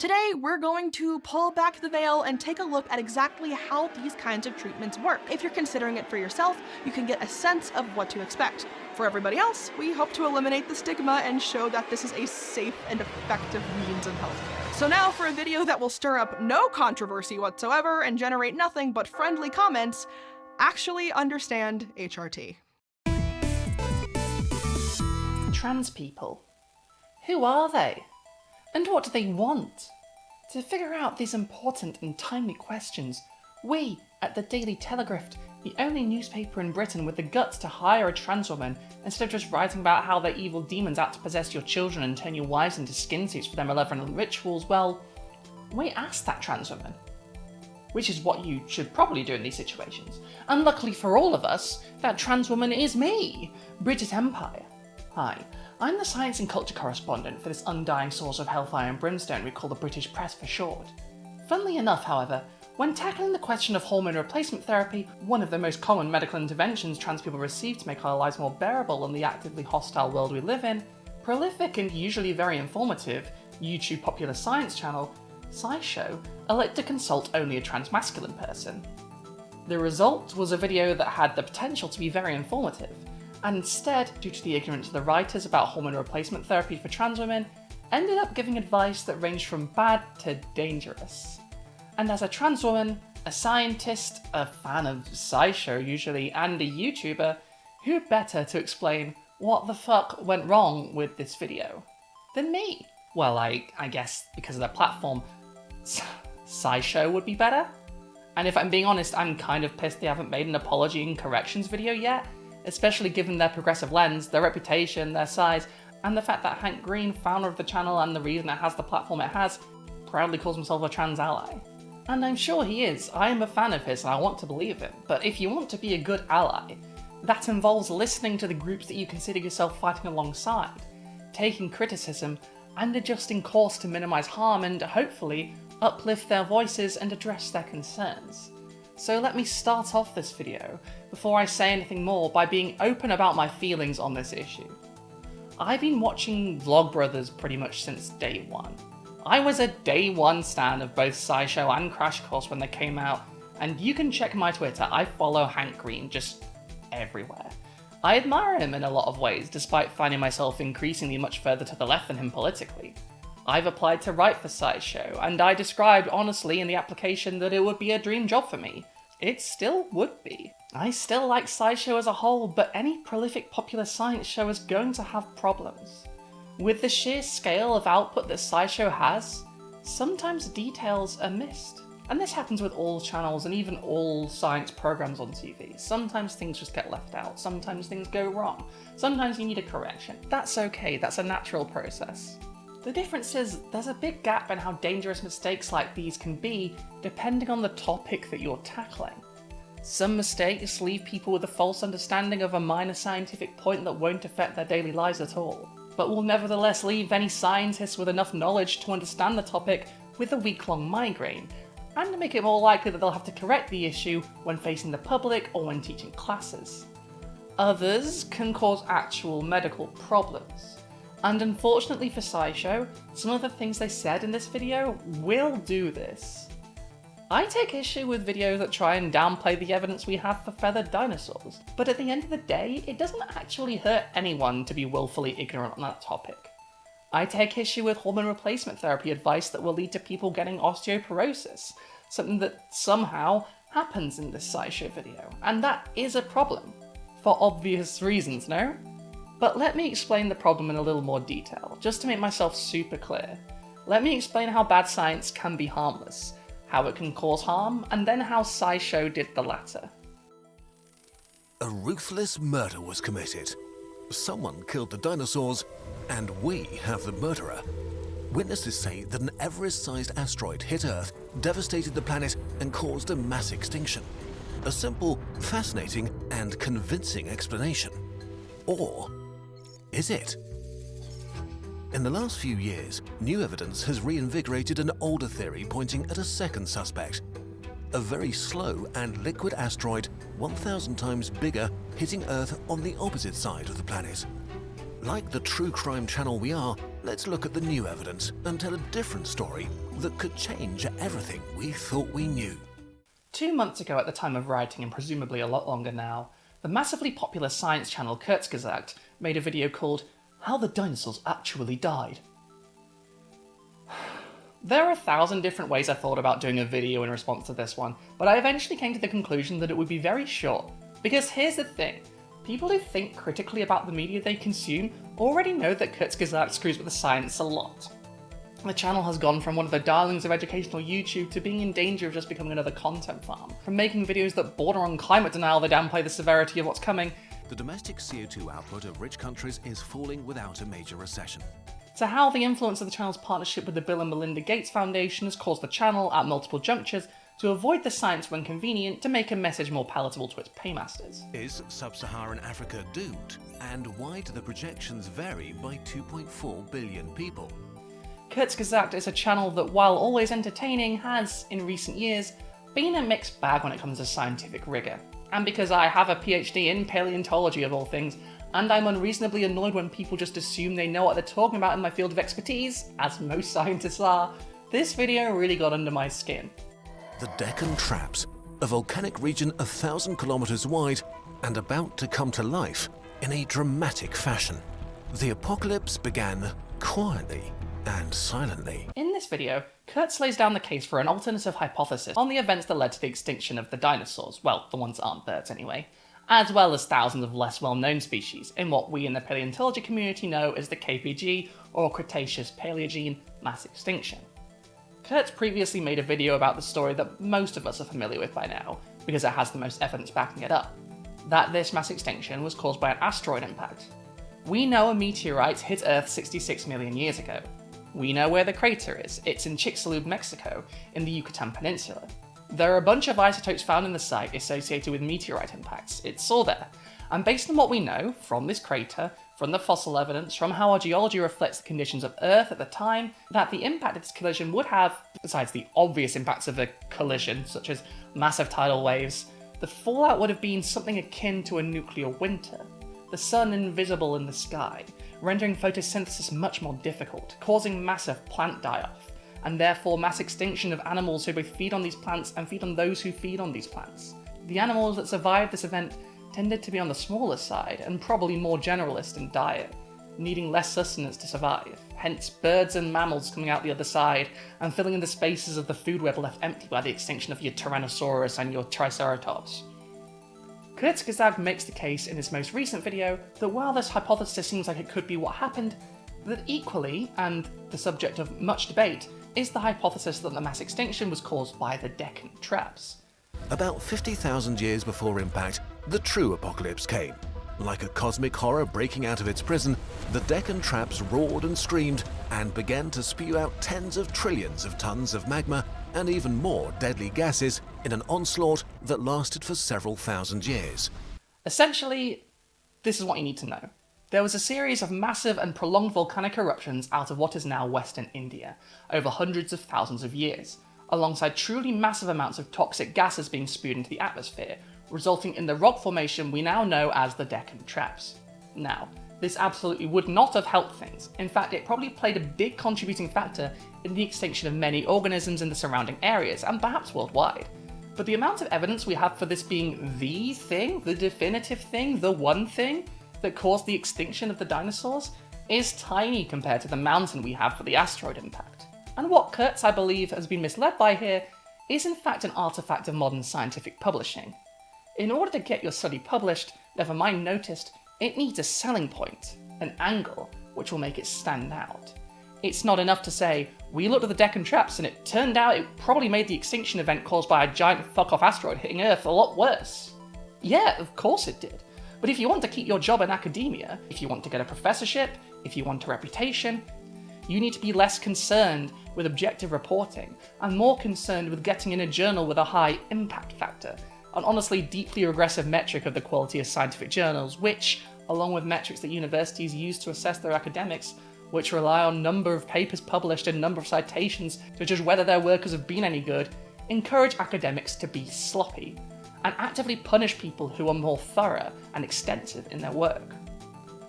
Today, we're going to pull back the veil and take a look at exactly how these kinds of treatments work. If you're considering it for yourself, you can get a sense of what to expect. For everybody else, we hope to eliminate the stigma and show that this is a safe and effective means of healthcare. So now for a video that will stir up no controversy whatsoever and generate nothing but friendly comments, actually understand HRT. Trans people. Who are they? And what do they want? To figure out these important and timely questions, we, at the Daily Telegraph, the only newspaper in Britain with the guts to hire a trans woman instead of just writing about how they're evil demons out to possess your children and turn your wives into skin suits for their malevolent rituals, well, we asked that trans woman. Which is what you should probably do in these situations. And luckily for all of us, that trans woman is me, Bridget Empire. Hi, I'm the science and culture correspondent for this undying source of hellfire and brimstone we call the British press for short. Funnily enough, however, when tackling the question of hormone replacement therapy, one of the most common medical interventions trans people receive to make our lives more bearable in the actively hostile world we live in, prolific and usually very informative YouTube popular science channel, SciShow, elected to consult only a trans-masculine person. The result was a video that had the potential to be very informative, and instead, due to the ignorance of the writers about hormone replacement therapy for trans women, ended up giving advice that ranged from bad to dangerous. And as a trans woman, a scientist, a fan of SciShow usually, and a YouTuber, who better to explain what the fuck went wrong with this video than me? Well, I guess because of their platform, SciShow would be better? And if I'm being honest, I'm kind of pissed they haven't made an apology and corrections video yet, especially given their progressive lens, their reputation, their size, and the fact that Hank Green, founder of the channel and the reason it has the platform it has, proudly calls himself a trans ally. And I'm sure he is. I am a fan of his and I want to believe him. But if you want to be a good ally, that involves listening to the groups that you consider yourself fighting alongside, taking criticism, and adjusting course to minimise harm and, hopefully, uplift their voices and address their concerns. So let me start off this video, before I say anything more, by being open about my feelings on this issue. I've been watching Vlogbrothers pretty much since day one. I was a day one stan of both SciShow and Crash Course when they came out, and you can check my Twitter, I follow Hank Green just everywhere. I admire him in a lot of ways, despite finding myself increasingly much further to the left than him politically. I've applied to write for SciShow, and I described honestly in the application that it would be a dream job for me. It still would be. I still like SciShow as a whole, but any prolific popular science show is going to have problems. With the sheer scale of output that SciShow has, sometimes details are missed. And this happens with all channels and even all science programs on TV. Sometimes things just get left out, sometimes things go wrong, sometimes you need a correction. That's okay, that's a natural process. The difference is, there's a big gap in how dangerous mistakes like these can be, depending on the topic that you're tackling. Some mistakes leave people with a false understanding of a minor scientific point that won't affect their daily lives at all, but will nevertheless leave any scientists with enough knowledge to understand the topic with a week-long migraine, and make it more likely that they'll have to correct the issue when facing the public or when teaching classes. Others can cause actual medical problems. And unfortunately for SciShow, some of the things they said in this video will do this. I take issue with videos that try and downplay the evidence we have for feathered dinosaurs, but at the end of the day, it doesn't actually hurt anyone to be willfully ignorant on that topic. I take issue with hormone replacement therapy advice that will lead to people getting osteoporosis, something that somehow happens in this SciShow video, and that is a problem. For obvious reasons, no? But let me explain the problem in a little more detail, just to make myself super clear. Let me explain how bad science can be harmless, how it can cause harm, and then how SciShow did the latter. A ruthless murder was committed. Someone killed the dinosaurs, and we have the murderer. Witnesses say that an Everest-sized asteroid hit Earth, devastated the planet, and caused a mass extinction. A simple, fascinating, and convincing explanation. Or is it? In the last few years, new evidence has reinvigorated an older theory pointing at a second suspect. A very slow and liquid asteroid 1,000 times bigger hitting Earth on the opposite side of the planet. Like the true crime channel we are, let's look at the new evidence and tell a different story that could change everything we thought we knew. 2 months ago at the time of writing, and presumably a lot longer now, the massively popular science channel Kurzgesagt made a video called How the Dinosaurs Actually Died. There are 1,000 different ways I thought about doing a video in response to this one, but I eventually came to the conclusion that it would be very short. Because here's the thing, people who think critically about the media they consume already know that Kurzgesagt screws with the science a lot. The channel has gone from one of the darlings of educational YouTube to being in danger of just becoming another content farm. From making videos that border on climate denial that downplay the severity of what's coming, The domestic CO2 output of rich countries is falling without a major recession. to how the influence of the channel's partnership with the Bill and Melinda Gates Foundation has caused the channel, at multiple junctures, to avoid the science when convenient to make a message more palatable to its paymasters. Is sub-Saharan Africa doomed? And why do the projections vary by 2.4 billion people? Kurzgesagt is a channel that, while always entertaining, has, in recent years, been a mixed bag when it comes to scientific rigour. And because I have a PhD in paleontology of all things, and I'm unreasonably annoyed when people just assume they know what they're talking about in my field of expertise, as most scientists are, this video really got under my skin. The Deccan Traps, a volcanic region 1,000 kilometers wide and about to come to life in a dramatic fashion. The apocalypse began quietly and silently. In this video, Kurtz lays down the case for an alternative hypothesis on the events that led to the extinction of the dinosaurs, well, the ones that aren't birds anyway, as well as thousands of less well-known species in what we in the paleontology community know as the KPG, or Cretaceous Paleogene, mass extinction. Kurtz previously made a video about the story that most of us are familiar with by now, because it has the most evidence backing it up, that this mass extinction was caused by an asteroid impact. We know a meteorite hit Earth 66 million years ago. We know where the crater is. It's in Chicxulub, Mexico, in the Yucatan Peninsula. There are a bunch of isotopes found in the site associated with meteorite impacts. It's all there. And based on what we know from this crater, from the fossil evidence, from how our geology reflects the conditions of Earth at the time, that the impact of this collision would have, besides the obvious impacts of a collision, such as massive tidal waves, the fallout would have been something akin to a nuclear winter. The sun invisible in the sky, rendering photosynthesis much more difficult, causing massive plant die-off, and therefore mass extinction of animals who both feed on these plants and feed on those who feed on these plants. The animals that survived this event tended to be on the smaller side and probably more generalist in diet, needing less sustenance to survive, hence birds and mammals coming out the other side and filling in the spaces of the food web left empty by the extinction of your Tyrannosaurus and your Triceratops. Kurzgesagt makes the case in his most recent video that while this hypothesis seems like it could be what happened, that equally, and the subject of much debate, is the hypothesis that the mass extinction was caused by the Deccan Traps. About 50,000 years before impact, the true apocalypse came. Like a cosmic horror breaking out of its prison, the Deccan Traps roared and screamed and began to spew out tens of trillions of tons of magma and even more deadly gases in an onslaught that lasted for several thousand years. Essentially, this is what you need to know. There was a series of massive and prolonged volcanic eruptions out of what is now Western India, over hundreds of thousands of years, alongside truly massive amounts of toxic gases being spewed into the atmosphere, resulting in the rock formation we now know as the Deccan Traps. Now, this absolutely would not have helped things. In fact, it probably played a big contributing factor in the extinction of many organisms in the surrounding areas, and perhaps worldwide. But the amount of evidence we have for this being the thing, the definitive thing, the one thing that caused the extinction of the dinosaurs is tiny compared to the mountain we have for the asteroid impact. And what Kurtz, I believe, has been misled by here is in fact an artifact of modern scientific publishing. In order to get your study published, never mind noticed, it needs a selling point, an angle, which will make it stand out. It's not enough to say, we looked at the Deccan Traps and it turned out it probably made the extinction event caused by a giant fuck-off asteroid hitting Earth a lot worse. Yeah, of course it did. But if you want to keep your job in academia, if you want to get a professorship, if you want a reputation, you need to be less concerned with objective reporting and more concerned with getting in a journal with a high impact factor, an honestly deeply regressive metric of the quality of scientific journals, which, along with metrics that universities use to assess their academics, which rely on number of papers published and number of citations to judge whether their workers have been any good, encourage academics to be sloppy, and actively punish people who are more thorough and extensive in their work.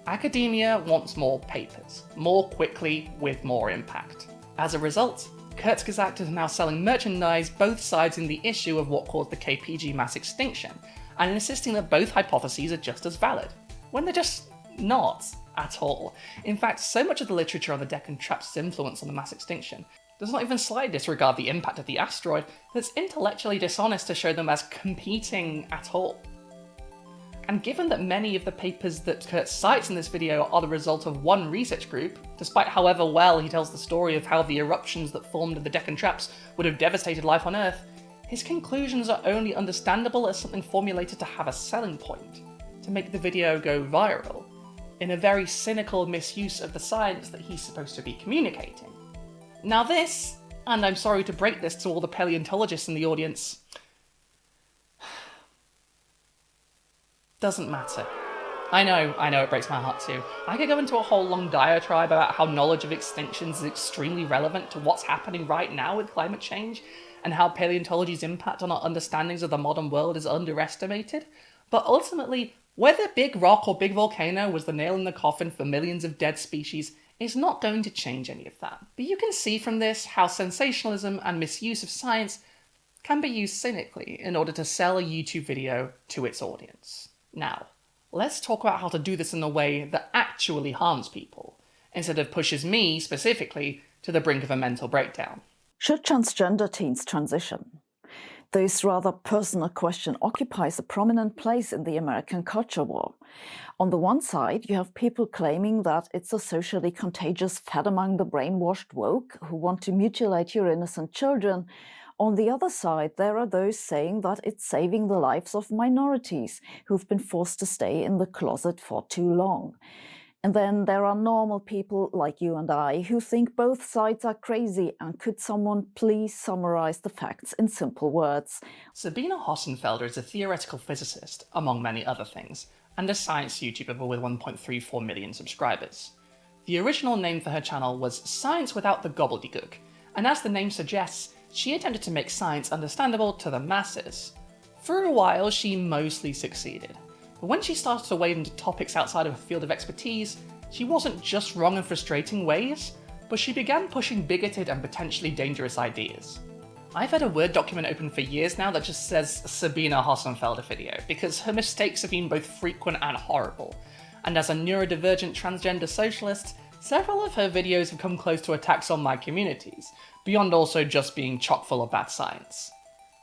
Academia wants more papers, more quickly with more impact. As a result, Kurzgesagt is now selling merchandise both sides in the issue of what caused the KPG mass extinction, and insisting that both hypotheses are just as valid, when they're just not at all. In fact, so much of the literature on the Deccan Trap's influence on the mass extinction does not even slightly disregard the impact of the asteroid that it's intellectually dishonest to show them as competing at all. And given that many of the papers that Kurt cites in this video are the result of one research group, despite however well he tells the story of how the eruptions that formed the Deccan Traps would have devastated life on Earth, his conclusions are only understandable as something formulated to have a selling point, to make the video go viral, in a very cynical misuse of the science that he's supposed to be communicating. Now this, and I'm sorry to break this to all the paleontologists in the audience, doesn't matter. I know, it breaks my heart too. I could go into a whole long diatribe about how knowledge of extinctions is extremely relevant to what's happening right now with climate change, and how paleontology's impact on our understandings of the modern world is underestimated, but ultimately, whether Big Rock or Big Volcano was the nail in the coffin for millions of dead species is not going to change any of that. But you can see from this how sensationalism and misuse of science can be used cynically in order to sell a YouTube video to its audience. Now, let's talk about how to do this in a way that actually harms people, instead of pushes me, specifically, to the brink of a mental breakdown. Should transgender teens transition? This rather personal question occupies a prominent place in the American culture war. On the one side, you have people claiming that it's a socially contagious fad among the brainwashed woke who want to mutilate your innocent children. On the other side, there are those saying that it's saving the lives of minorities who've been forced to stay in the closet for too long. And then there are normal people like you and I who think both sides are crazy, and could someone please summarize the facts in simple words? Sabine Hossenfelder is a theoretical physicist, among many other things, and a science YouTuber with 1.34 million subscribers. The original name for her channel was Science Without the Gobbledygook, and as the name suggests, she attempted to make science understandable to the masses. For a while, she mostly succeeded. But when she started to wade into topics outside of her field of expertise, she wasn't just wrong in frustrating ways, but she began pushing bigoted and potentially dangerous ideas. I've had a Word document open for years now that just says Sabine Hossenfelder video, because her mistakes have been both frequent and horrible. And as a neurodivergent transgender socialist, several of her videos have come close to attacks on my communities, beyond also just being chock full of bad science.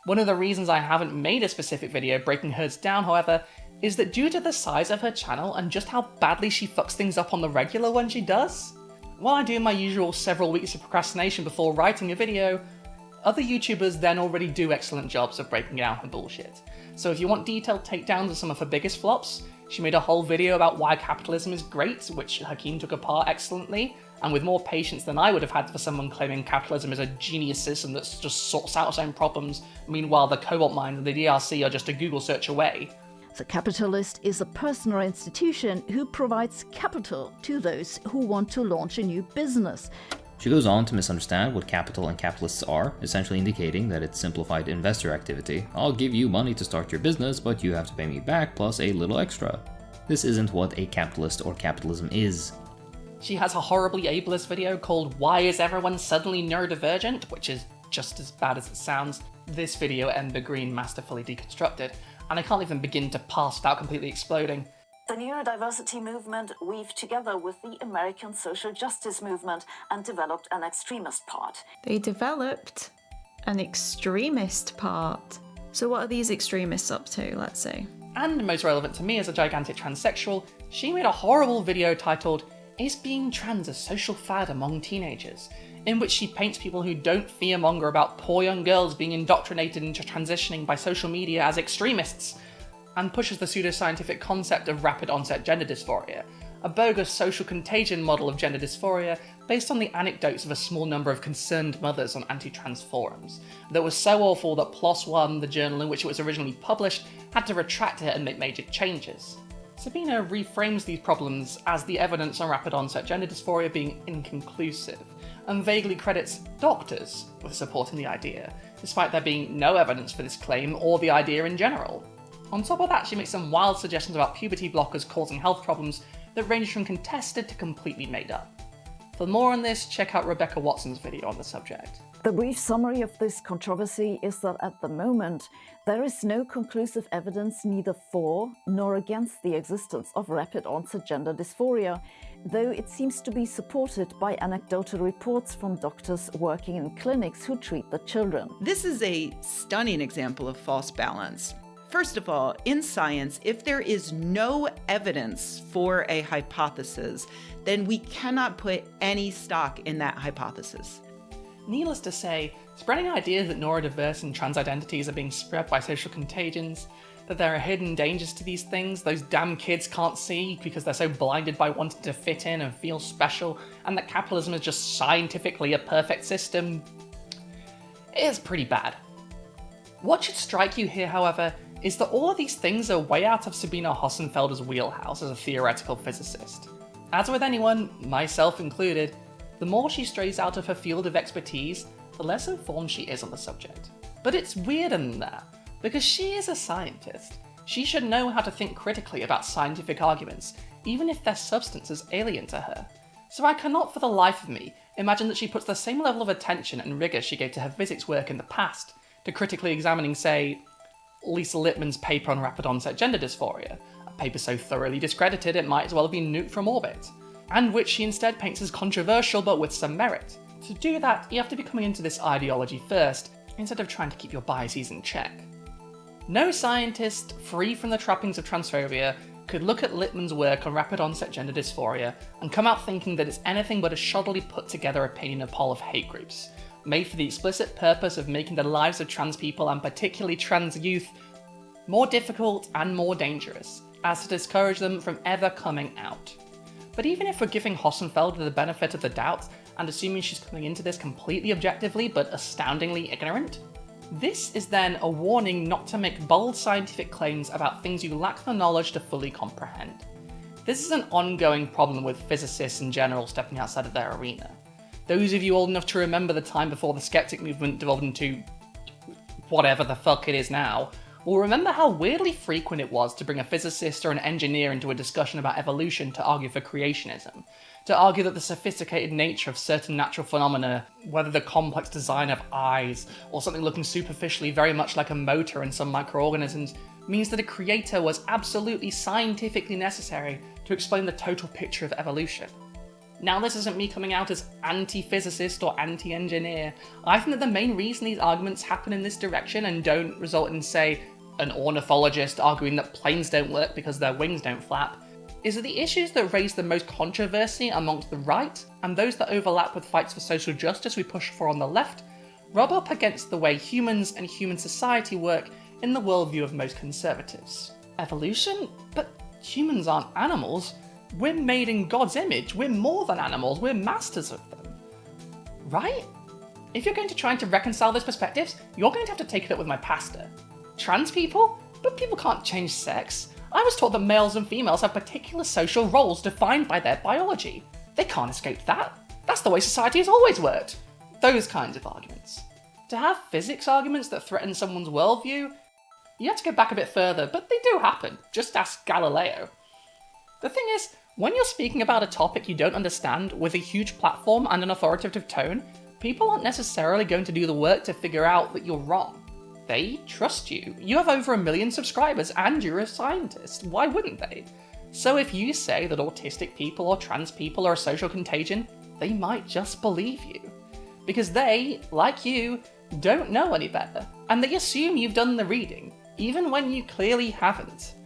One of the reasons I haven't made a specific video breaking hers down, however, is that due to the size of her channel and just how badly she fucks things up on the regular when she does, while I do my usual several weeks of procrastination before writing a video, other YouTubers then already do excellent jobs of breaking down her bullshit. So if you want detailed takedowns of some of her biggest flops, she made a whole video about why capitalism is great, which Hakim took apart excellently, and with more patience than I would have had for someone claiming capitalism is a genius system that just sorts out its own problems, meanwhile the cobalt mines and the DRC are just a Google search away. The capitalist is a person or institution who provides capital to those who want to launch a new business. She goes on to misunderstand what capital and capitalists are, essentially indicating that it's simplified investor activity. I'll give you money to start your business, but you have to pay me back plus a little extra. This isn't what a capitalist or capitalism is. She has a horribly ableist video called Why Is Everyone Suddenly Neurodivergent, which is just as bad as it sounds. This video Ember Green masterfully deconstructed, and I can't even begin to pass without completely exploding. The neurodiversity movement weaved together with the American social justice movement and developed an extremist part. They developed an extremist part. So what are these extremists up to, let's see? And most relevant to me as a gigantic transsexual, she made a horrible video titled Is Being Trans a Social Fad Among Teenagers?, in which she paints people who don't fearmonger about poor young girls being indoctrinated into transitioning by social media as extremists, and pushes the pseudoscientific concept of rapid onset gender dysphoria, a bogus social contagion model of gender dysphoria based on the anecdotes of a small number of concerned mothers on anti-trans forums, that was so awful that PLOS ONE, the journal in which it was originally published, had to retract it and make major changes. Sabine reframes these problems as the evidence on rapid onset gender dysphoria being inconclusive, and vaguely credits doctors with supporting the idea, despite there being no evidence for this claim or the idea in general. On top of that, she makes some wild suggestions about puberty blockers causing health problems that range from contested to completely made up. For more on this, check out Rebecca Watson's video on the subject. The brief summary of this controversy is that at the moment, there is no conclusive evidence neither for nor against the existence of rapid onset gender dysphoria, though it seems to be supported by anecdotal reports from doctors working in clinics who treat the children. This is a stunning example of false balance. First of all, in science, if there is no evidence for a hypothesis, then we cannot put any stock in that hypothesis. Needless to say, spreading ideas that neurodiverse and trans identities are being spread by social contagions, that there are hidden dangers to these things those damn kids can't see because they're so blinded by wanting to fit in and feel special, and that capitalism is just scientifically a perfect system, is pretty bad. What should strike you here, however, is that all of these things are way out of Sabine Hossenfelder's wheelhouse as a theoretical physicist. As with anyone, myself included, the more she strays out of her field of expertise, the less informed she is on the subject. But it's weirder than that, because she is a scientist. She should know how to think critically about scientific arguments, even if their substance is alien to her. So I cannot for the life of me imagine that she puts the same level of attention and rigour she gave to her physics work in the past to critically examining, say, Lisa Lippman's paper on rapid onset gender dysphoria, a paper so thoroughly discredited it might as well have been nuked from orbit, and which she instead paints as controversial but with some merit. To do that, you have to be coming into this ideology first, instead of trying to keep your biases in check. No scientist, free from the trappings of transphobia, could look at Lippman's work on rapid onset gender dysphoria and come out thinking that it's anything but a shoddily put together opinion poll of hate groups, made for the explicit purpose of making the lives of trans people, and particularly trans youth, more difficult and more dangerous, as to discourage them from ever coming out. But even if we're giving Hossenfelder the benefit of the doubt, and assuming she's coming into this completely objectively but astoundingly ignorant, this is then a warning not to make bold scientific claims about things you lack the knowledge to fully comprehend. This is an ongoing problem with physicists in general stepping outside of their arena. Those of you old enough to remember the time before the skeptic movement devolved into whatever the fuck it is now, will remember how weirdly frequent it was to bring a physicist or an engineer into a discussion about evolution to argue for creationism, to argue that the sophisticated nature of certain natural phenomena, whether the complex design of eyes or something looking superficially very much like a motor in some microorganisms, means that a creator was absolutely scientifically necessary to explain the total picture of evolution. Now, this isn't me coming out as anti-physicist or anti-engineer. I think that the main reason these arguments happen in this direction and don't result in, say, an ornithologist arguing that planes don't work because their wings don't flap, is that the issues that raise the most controversy amongst the right, and those that overlap with fights for social justice we push for on the left, rub up against the way humans and human society work in the worldview of most conservatives. Evolution? But humans aren't animals. We're made in God's image. We're more than animals. We're masters of them. Right? If you're going to try to reconcile those perspectives, you're going to have to take it up with my pastor. Trans people? But people can't change sex. I was taught that males and females have particular social roles defined by their biology. They can't escape that. That's the way society has always worked. Those kinds of arguments. To have physics arguments that threaten someone's worldview, you have to go back a bit further, but they do happen. Just ask Galileo. The thing is, when you're speaking about a topic you don't understand with a huge platform and an authoritative tone, people aren't necessarily going to do the work to figure out that you're wrong. They trust you. You have over 1 million subscribers and you're a scientist. Why wouldn't they? So if you say that autistic people or trans people are a social contagion, they might just believe you. Because they, like you, don't know any better. And they assume you've done the reading, even when you clearly haven't.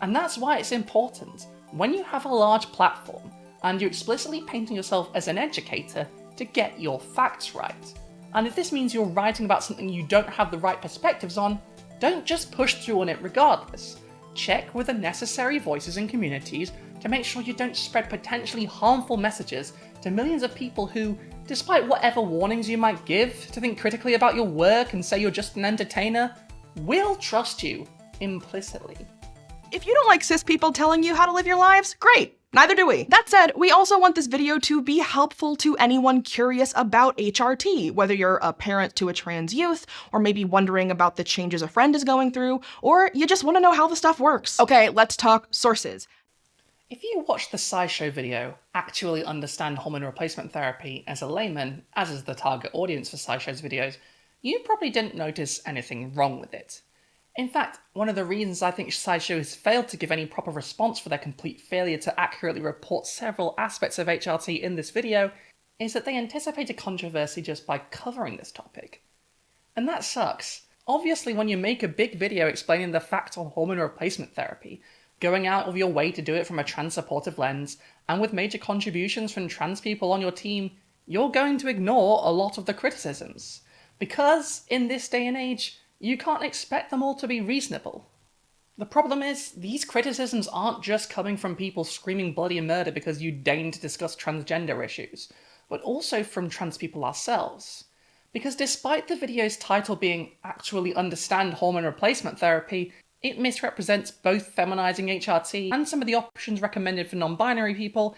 And that's why it's important, when you have a large platform and you're explicitly painting yourself as an educator, to get your facts right. And if this means you're writing about something you don't have the right perspectives on, don't just push through on it regardless. Check with the necessary voices and communities to make sure you don't spread potentially harmful messages to millions of people who, despite whatever warnings you might give to think critically about your work and say you're just an entertainer, will trust you implicitly. If you don't like cis people telling you how to live your lives, great. Neither do we. That said, we also want this video to be helpful to anyone curious about HRT, whether you're a parent to a trans youth, or maybe wondering about the changes a friend is going through, or you just want to know how the stuff works. Okay, let's talk sources. If you watch the SciShow video, Actually Understand Hormone Replacement Therapy, as a layman, as is the target audience for SciShow's videos, you probably didn't notice anything wrong with it. In fact, one of the reasons I think SciShow has failed to give any proper response for their complete failure to accurately report several aspects of HRT in this video is that they anticipated controversy just by covering this topic. And that sucks. Obviously, when you make a big video explaining the facts on hormone replacement therapy, going out of your way to do it from a trans-supportive lens, and with major contributions from trans people on your team, you're going to ignore a lot of the criticisms. Because, in this day and age, you can't expect them all to be reasonable. The problem is, these criticisms aren't just coming from people screaming bloody murder because you deign to discuss transgender issues, but also from trans people ourselves. Because despite the video's title being Actually Understand Hormone Replacement Therapy, it misrepresents both feminizing HRT and some of the options recommended for non-binary people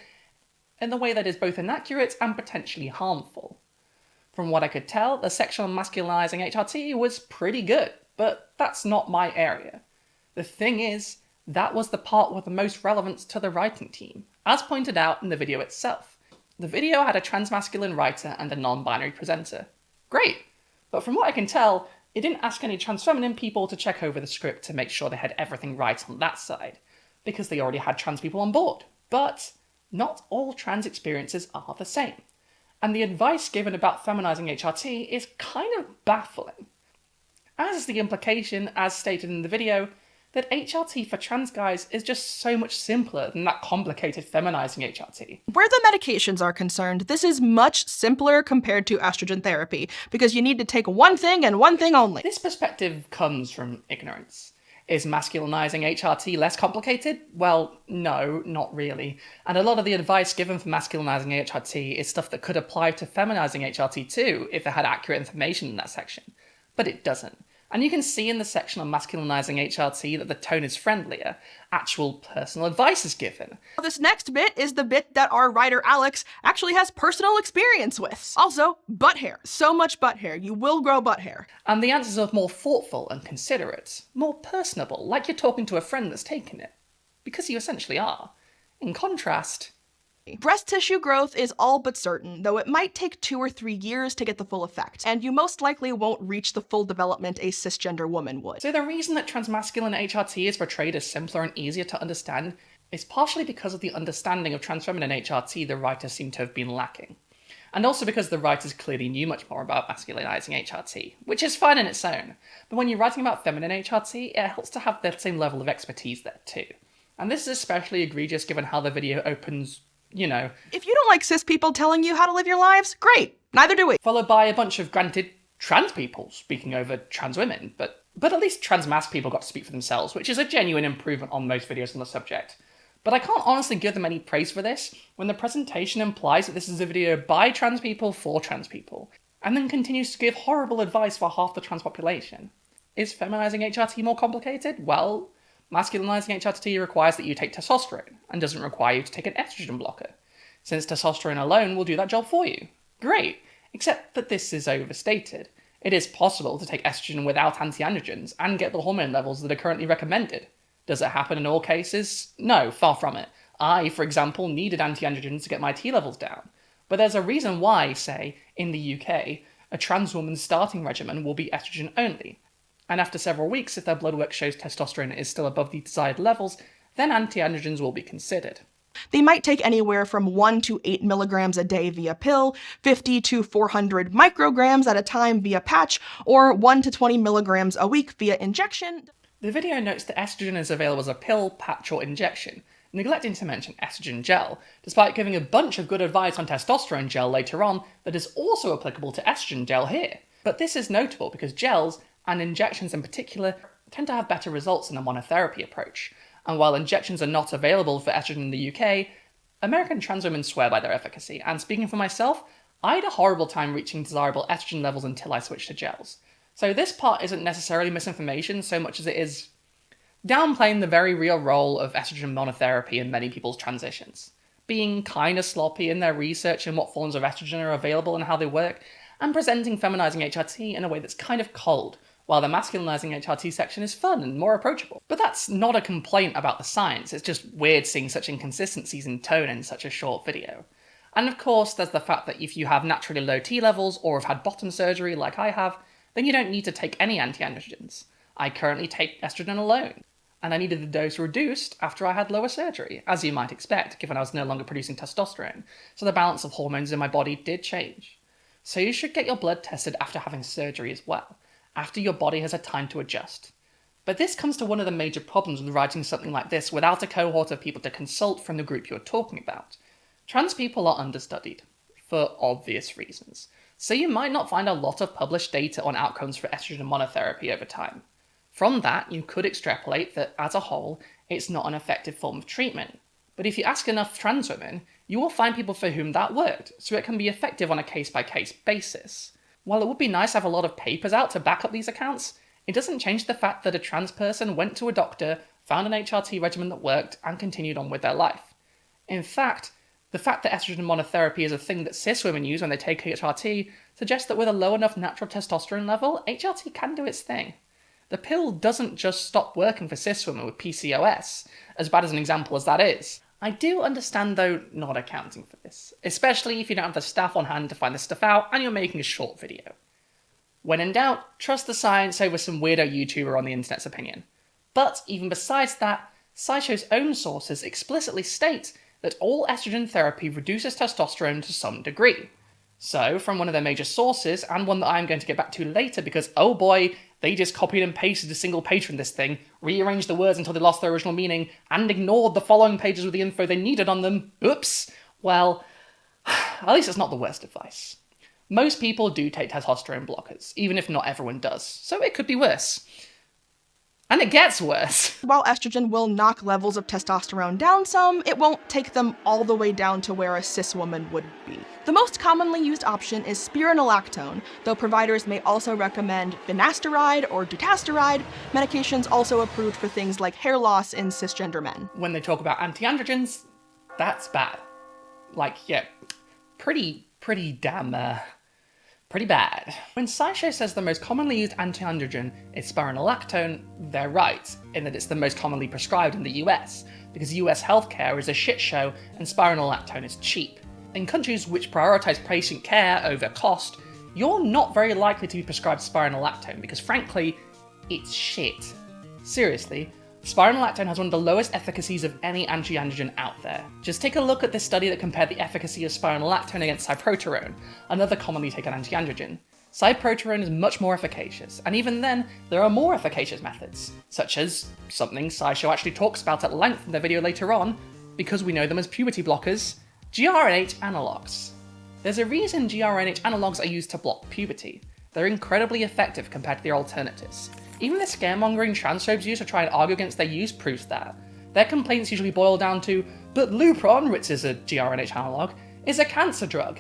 in a way that is both inaccurate and potentially harmful. From what I could tell, the section on masculinizing HRT was pretty good, but that's not my area. The thing is, that was the part with the most relevance to the writing team, as pointed out in the video itself. The video had a transmasculine writer and a non-binary presenter. Great, but from what I can tell, it didn't ask any trans-feminine people to check over the script to make sure they had everything right on that side, because they already had trans people on board. But not all trans experiences are the same, and the advice given about feminizing HRT is kind of baffling. As is the implication, as stated in the video, that HRT for trans guys is just so much simpler than that complicated feminizing HRT. Where the medications are concerned, this is much simpler compared to estrogen therapy, because you need to take one thing and one thing only. This perspective comes from ignorance. Is masculinizing HRT less complicated? Well, no, not really. And a lot of the advice given for masculinizing HRT is stuff that could apply to feminizing HRT too, if it had accurate information in that section. But it doesn't. And you can see in the section on masculinizing HRT that the tone is friendlier. Actual personal advice is given. This next bit is the bit that our writer Alex actually has personal experience with. Also, butt hair. So much butt hair. You will grow butt hair. And the answers are more thoughtful and considerate, more personable, like you're talking to a friend that's taken it. Because you essentially are. In contrast, breast tissue growth is all but certain, though it might take 2 or 3 years to get the full effect, and you most likely won't reach the full development a cisgender woman would. So the reason that transmasculine HRT is portrayed as simpler and easier to understand is partially because of the understanding of transfeminine HRT the writers seem to have been lacking. And also because the writers clearly knew much more about masculinizing HRT, which is fine in its own, but when you're writing about feminine HRT, it helps to have that same level of expertise there too. And this is especially egregious given how the video opens, you know, if you don't like cis people telling you how to live your lives, great. Neither do we. Followed by a bunch of, granted, trans people speaking over trans women, but at least trans mass people got to speak for themselves, which is a genuine improvement on most videos on the subject. But I can't honestly give them any praise for this, when the presentation implies that this is a video by trans people for trans people, and then continues to give horrible advice for half the trans population. Is feminizing HRT more complicated? Well, masculinizing HRT requires that you take testosterone, and doesn't require you to take an estrogen blocker, since testosterone alone will do that job for you. Great, except that this is overstated. It is possible to take estrogen without anti-androgens and get the hormone levels that are currently recommended. Does it happen in all cases? No, far from it. I, for example, needed anti-androgens to get my T levels down. But there's a reason why, say, in the UK, a trans woman's starting regimen will be estrogen only. And after several weeks, if their blood work shows testosterone is still above the desired levels, then anti-androgens will be considered. They might take anywhere from 1 to 8 milligrams a day via pill, 50 to 400 micrograms at a time via patch, or 1 to 20 milligrams a week via injection. The video notes that estrogen is available as a pill, patch, or injection, neglecting to mention estrogen gel, despite giving a bunch of good advice on testosterone gel later on that is also applicable to estrogen gel here. But this is notable because gels, and injections in particular, tend to have better results than a monotherapy approach. And while injections are not available for estrogen in the UK, American trans women swear by their efficacy, and speaking for myself, I had a horrible time reaching desirable estrogen levels until I switched to gels. So this part isn't necessarily misinformation so much as it is downplaying the very real role of estrogen monotherapy in many people's transitions, being kinda sloppy in their research in what forms of estrogen are available and how they work, and presenting feminizing HRT in a way that's kind of cold, while the masculinizing HRT section is fun and more approachable. But that's not a complaint about the science, it's just weird seeing such inconsistencies in tone in such a short video. And of course, there's the fact that if you have naturally low T levels or have had bottom surgery like I have, then you don't need to take any anti-androgens. I currently take estrogen alone, and I needed the dose reduced after I had lower surgery, as you might expect, given I was no longer producing testosterone, so the balance of hormones in my body did change. So you should get your blood tested after having surgery as well, after your body has had time to adjust. But this comes to one of the major problems with writing something like this without a cohort of people to consult from the group you're talking about. Trans people are understudied, for obvious reasons, so you might not find a lot of published data on outcomes for estrogen monotherapy over time. From that, you could extrapolate that, as a whole, it's not an effective form of treatment. But if you ask enough trans women, you will find people for whom that worked, so it can be effective on a case-by-case basis. While it would be nice to have a lot of papers out to back up these accounts, it doesn't change the fact that a trans person went to a doctor, found an HRT regimen that worked, and continued on with their life. In fact, the fact that estrogen monotherapy is a thing that cis women use when they take HRT suggests that with a low enough natural testosterone level, HRT can do its thing. The pill doesn't just stop working for cis women with PCOS, as bad as an example as that is. I do understand, though, not accounting for this, especially if you don't have the staff on hand to find this stuff out and you're making a short video. When in doubt, trust the science over some weirdo YouTuber on the internet's opinion. But even besides that, SciShow's own sources explicitly state that all estrogen therapy reduces testosterone to some degree. So, from one of their major sources, and one that I'm going to get back to later because, oh boy, they just copied and pasted a single page from this thing, rearranged the words until they lost their original meaning, and ignored the following pages with the info they needed on them. Oops. Well, at least it's not the worst advice. Most people do take testosterone blockers, even if not everyone does, so it could be worse. And it gets worse. While estrogen will knock levels of testosterone down some, it won't take them all the way down to where a cis woman would be. The most commonly used option is spironolactone, though providers may also recommend finasteride or dutasteride, medications also approved for things like hair loss in cisgender men. When they talk about anti-androgens, that's bad. Like, yeah, pretty bad. When SciShow says the most commonly used anti-androgen is spironolactone, they're right, in that it's the most commonly prescribed in the US, because US healthcare is a shit show and spironolactone is cheap. In countries which prioritise patient care over cost, you're not very likely to be prescribed spironolactone because frankly, it's shit. Seriously, spironolactone has one of the lowest efficacies of any anti-androgen out there. Just take a look at this study that compared the efficacy of spironolactone against cyproterone, another commonly taken anti-androgen. Cyproterone is much more efficacious, and even then, there are more efficacious methods, such as something SciShow actually talks about at length in their video later on, because we know them as puberty blockers, GRNH analogs. There's a reason GRNH analogs are used to block puberty. They're incredibly effective compared to their alternatives. Even the scaremongering transphobes use to try and argue against their use proves that. Their complaints usually boil down to, but Lupron, which is a GRNH analog, is a cancer drug.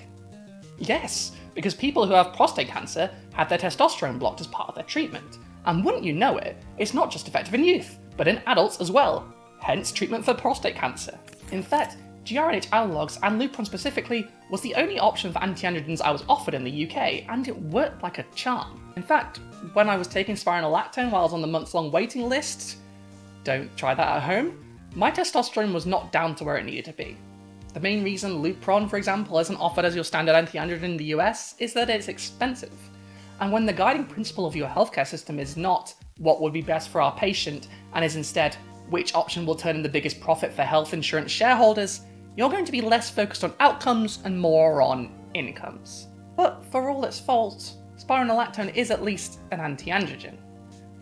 Yes, because people who have prostate cancer had their testosterone blocked as part of their treatment. And wouldn't you know it, it's not just effective in youth, but in adults as well, hence treatment for prostate cancer. In fact, GRNH analogs, and Lupron specifically, was the only option for anti-androgens I was offered in the UK, and it worked like a charm. In fact, when I was taking spironolactone while I was on the months-long waiting list, don't try that at home, my testosterone was not down to where it needed to be. The main reason Lupron, for example, isn't offered as your standard anti-androgen in the US is that it's expensive. And when the guiding principle of your healthcare system is not what would be best for our patient, and is instead which option will turn in the biggest profit for health insurance shareholders, you're going to be less focused on outcomes and more on incomes. But for all its faults, spironolactone is at least an anti-androgen.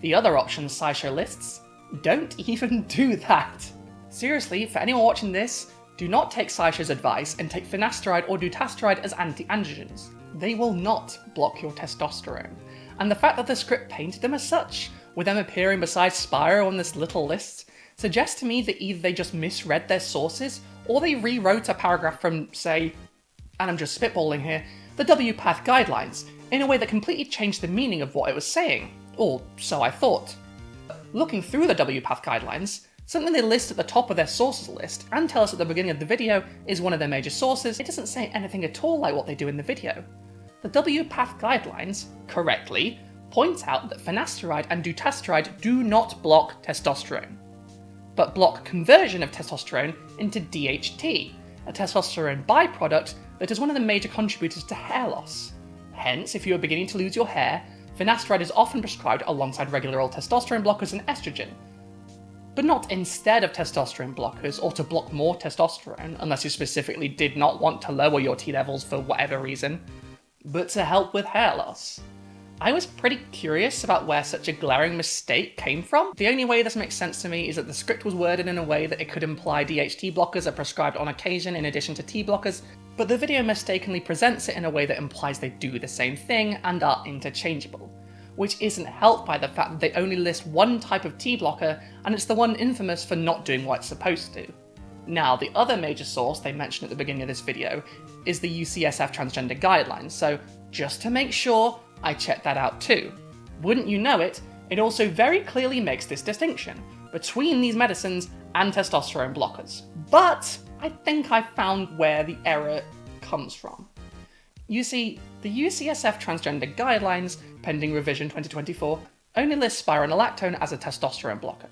The other options SciShow lists don't even do that. Seriously, for anyone watching this, do not take SciShow's advice and take finasteride or dutasteride as anti-androgens. They will not block your testosterone. And the fact that the script painted them as such, with them appearing beside Spiro on this little list, suggests to me that either they just misread their sources, or they rewrote a paragraph from, say, and I'm just spitballing here, the WPATH guidelines, in a way that completely changed the meaning of what it was saying. Or so I thought. Looking through the WPATH guidelines, something they list at the top of their sources list, and tell us at the beginning of the video is one of their major sources, it doesn't say anything at all like what they do in the video. The WPATH guidelines, correctly, point out that finasteride and dutasteride do not block testosterone, but block conversion of testosterone into DHT, a testosterone byproduct that is one of the major contributors to hair loss. Hence, if you are beginning to lose your hair, finasteride is often prescribed alongside regular old testosterone blockers and estrogen, but not instead of testosterone blockers or to block more testosterone, unless you specifically did not want to lower your T levels for whatever reason, but to help with hair loss. I was pretty curious about where such a glaring mistake came from. The only way this makes sense to me is that the script was worded in a way that it could imply DHT blockers are prescribed on occasion in addition to T blockers, but the video mistakenly presents it in a way that implies they do the same thing and are interchangeable, which isn't helped by the fact that they only list one type of T blocker, and it's the one infamous for not doing what it's supposed to. Now, the other major source they mention at the beginning of this video is the UCSF transgender guidelines, so just to make sure, I checked that out too. Wouldn't you know it, it also very clearly makes this distinction between these medicines and testosterone blockers. But I think I found where the error comes from. You see, the UCSF transgender guidelines, pending revision 2024, only lists spironolactone as a testosterone blocker,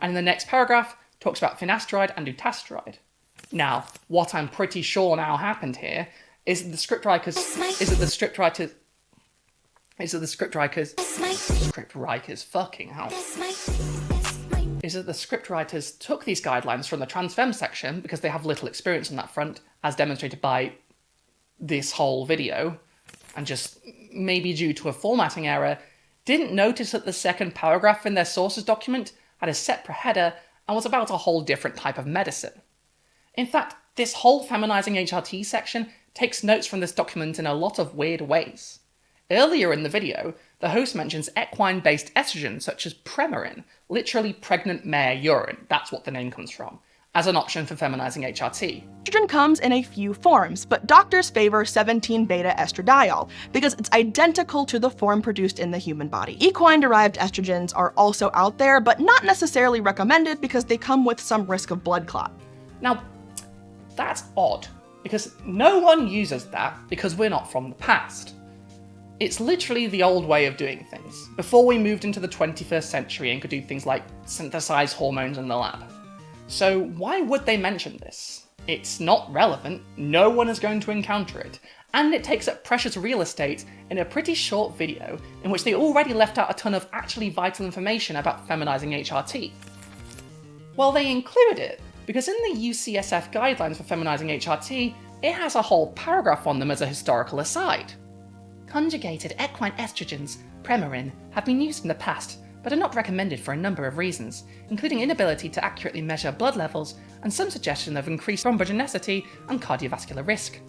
and in the next paragraph talks about finasteride and dutasteride. Now, what I'm pretty sure now happened here is that the scriptwriters took these guidelines from the transfem section because they have little experience on that front, as demonstrated by this whole video, and just maybe due to a formatting error, didn't notice that the second paragraph in their sources document had a separate header and was about a whole different type of medicine. In fact, this whole feminizing HRT section takes notes from this document in a lot of weird ways. Earlier in the video, the host mentions equine-based estrogens such as Premarin, literally pregnant mare urine, that's what the name comes from, as an option for feminizing HRT. Estrogen comes in a few forms, but doctors favor 17-beta estradiol because it's identical to the form produced in the human body. Equine-derived estrogens are also out there, but not necessarily recommended because they come with some risk of blood clot. Now, that's odd, because no one uses that because we're not from the past. It's literally the old way of doing things, before we moved into the 21st century and could do things like synthesize hormones in the lab. So why would they mention this? It's not relevant, no one is going to encounter it, and it takes up precious real estate in a pretty short video in which they already left out a ton of actually vital information about feminizing HRT. Well, they include it, because in the UCSF guidelines for feminizing HRT, it has a whole paragraph on them as a historical aside. Conjugated equine estrogens, Premarin, have been used in the past, but are not recommended for a number of reasons, including inability to accurately measure blood levels and some suggestion of increased thrombogenicity and cardiovascular risk.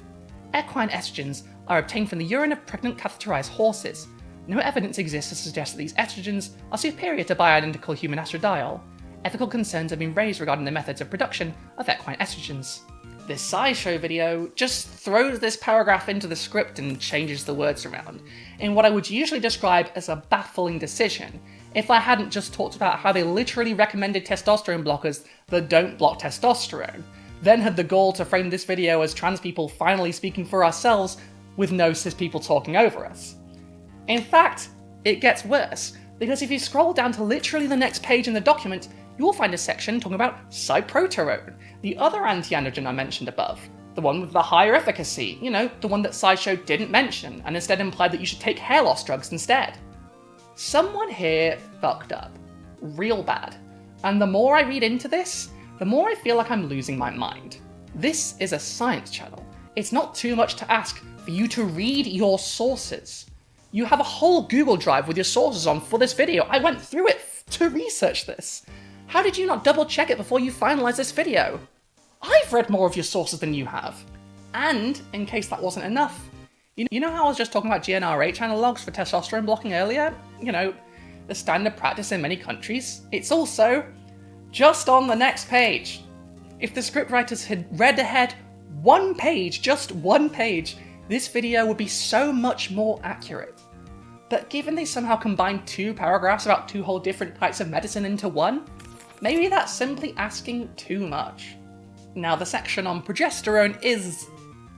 Equine estrogens are obtained from the urine of pregnant catheterized horses. No evidence exists to suggest that these estrogens are superior to bioidentical human estradiol. Ethical concerns have been raised regarding the methods of production of equine estrogens. This SciShow video just throws this paragraph into the script and changes the words around, in what I would usually describe as a baffling decision, if I hadn't just talked about how they literally recommended testosterone blockers that don't block testosterone, then had the goal to frame this video as trans people finally speaking for ourselves with no cis people talking over us. In fact, it gets worse, because if you scroll down to literally the next page in the document, you will find a section talking about cyproterone, the other anti-androgen I mentioned above, the one with the higher efficacy, the one that SciShow didn't mention, and instead implied that you should take hair loss drugs instead. Someone here fucked up. Real bad. And the more I read into this, the more I feel like I'm losing my mind. This is a science channel. It's not too much to ask for you to read your sources. You have a whole Google Drive with your sources on for this video. I went through it to research this. How did you not double check it before you finalize this video? I've read more of your sources than you have. And, in case that wasn't enough, you know how I was just talking about GnRH analogs for testosterone blocking earlier? The standard practice in many countries. It's also just on the next page. If the scriptwriters had read ahead one page, just one page, this video would be so much more accurate. But given they somehow combined two paragraphs about two whole different types of medicine into one, maybe that's simply asking too much. Now, the section on progesterone is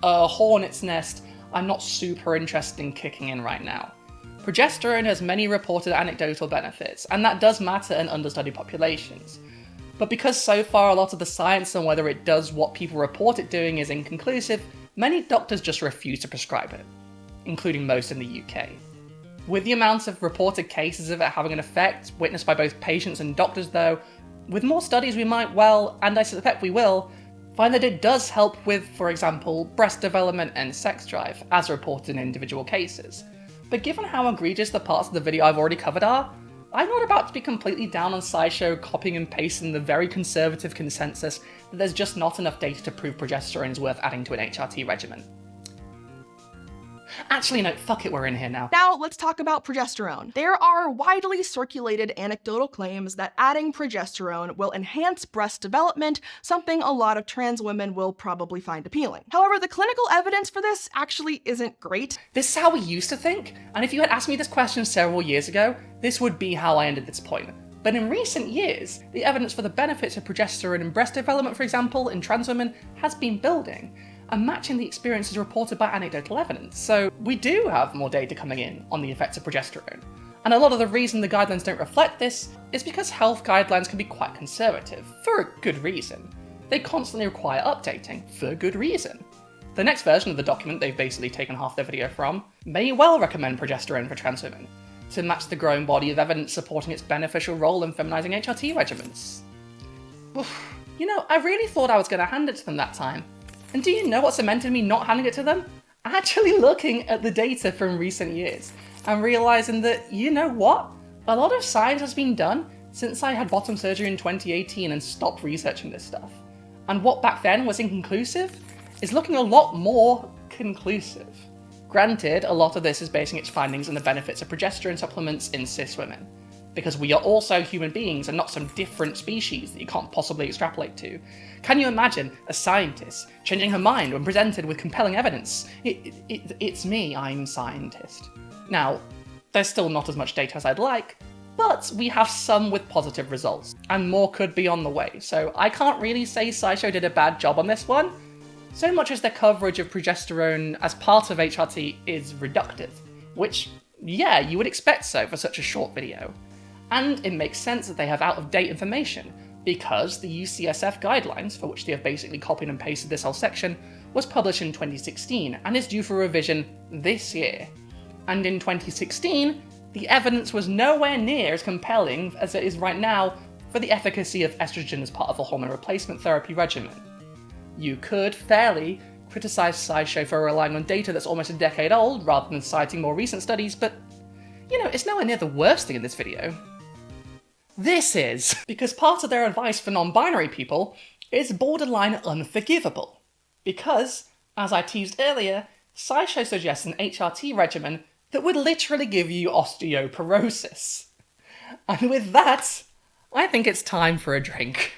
a hornet's nest I'm not super interested in kicking in right now. Progesterone has many reported anecdotal benefits, and that does matter in understudied populations. But because so far a lot of the science on whether it does what people report it doing is inconclusive, many doctors just refuse to prescribe it, including most in the UK. With the amount of reported cases of it having an effect witnessed by both patients and doctors though, with more studies we might well, and I suspect we will, find that it does help with, for example, breast development and sex drive, as reported in individual cases. But given how egregious the parts of the video I've already covered are, I'm not about to be completely down on SciShow copying and pasting the very conservative consensus that there's just not enough data to prove progesterone is worth adding to an HRT regimen. Actually, no, fuck it, we're in here now. Now, let's talk about progesterone. There are widely circulated anecdotal claims that adding progesterone will enhance breast development, something a lot of trans women will probably find appealing. However, the clinical evidence for this actually isn't great. This is how we used to think, and if you had asked me this question several years ago, this would be how I ended this point. But in recent years, the evidence for the benefits of progesterone in breast development, for example, in trans women, has been building, and matching the experiences reported by anecdotal evidence. So we do have more data coming in on the effects of progesterone. And a lot of the reason the guidelines don't reflect this is because health guidelines can be quite conservative, for a good reason. They constantly require updating, for good reason. The next version of the document they've basically taken half their video from may well recommend progesterone for trans women, to match the growing body of evidence supporting its beneficial role in feminizing HRT regimens. Oof. You know, I really thought I was going to hand it to them that time. And do you know what cemented me not handing it to them? Actually looking at the data from recent years and realizing that, you know what? A lot of science has been done since I had bottom surgery in 2018 and stopped researching this stuff. And what back then was inconclusive is looking a lot more conclusive. Granted, a lot of this is basing its findings on the benefits of progesterone supplements in cis women, because we are also human beings and not some different species that you can't possibly extrapolate to. Can you imagine a scientist changing her mind when presented with compelling evidence? It's me, I'm scientist. Now, there's still not as much data as I'd like, but we have some with positive results, and more could be on the way, so I can't really say SciShow did a bad job on this one, so much as their coverage of progesterone as part of HRT is reductive, which, yeah, you would expect so for such a short video. And it makes sense that they have out-of-date information, because the UCSF guidelines, for which they have basically copied and pasted this whole section, was published in 2016 and is due for revision this year. And in 2016, the evidence was nowhere near as compelling as it is right now for the efficacy of estrogen as part of a hormone replacement therapy regimen. You could fairly criticize SciShow for relying on data that's almost a decade old rather than citing more recent studies, but, you know, it's nowhere near the worst thing in this video. This is, because part of their advice for non-binary people is borderline unforgivable. Because, as I teased earlier, SciShow suggests an HRT regimen that would literally give you osteoporosis. And with that, I think it's time for a drink.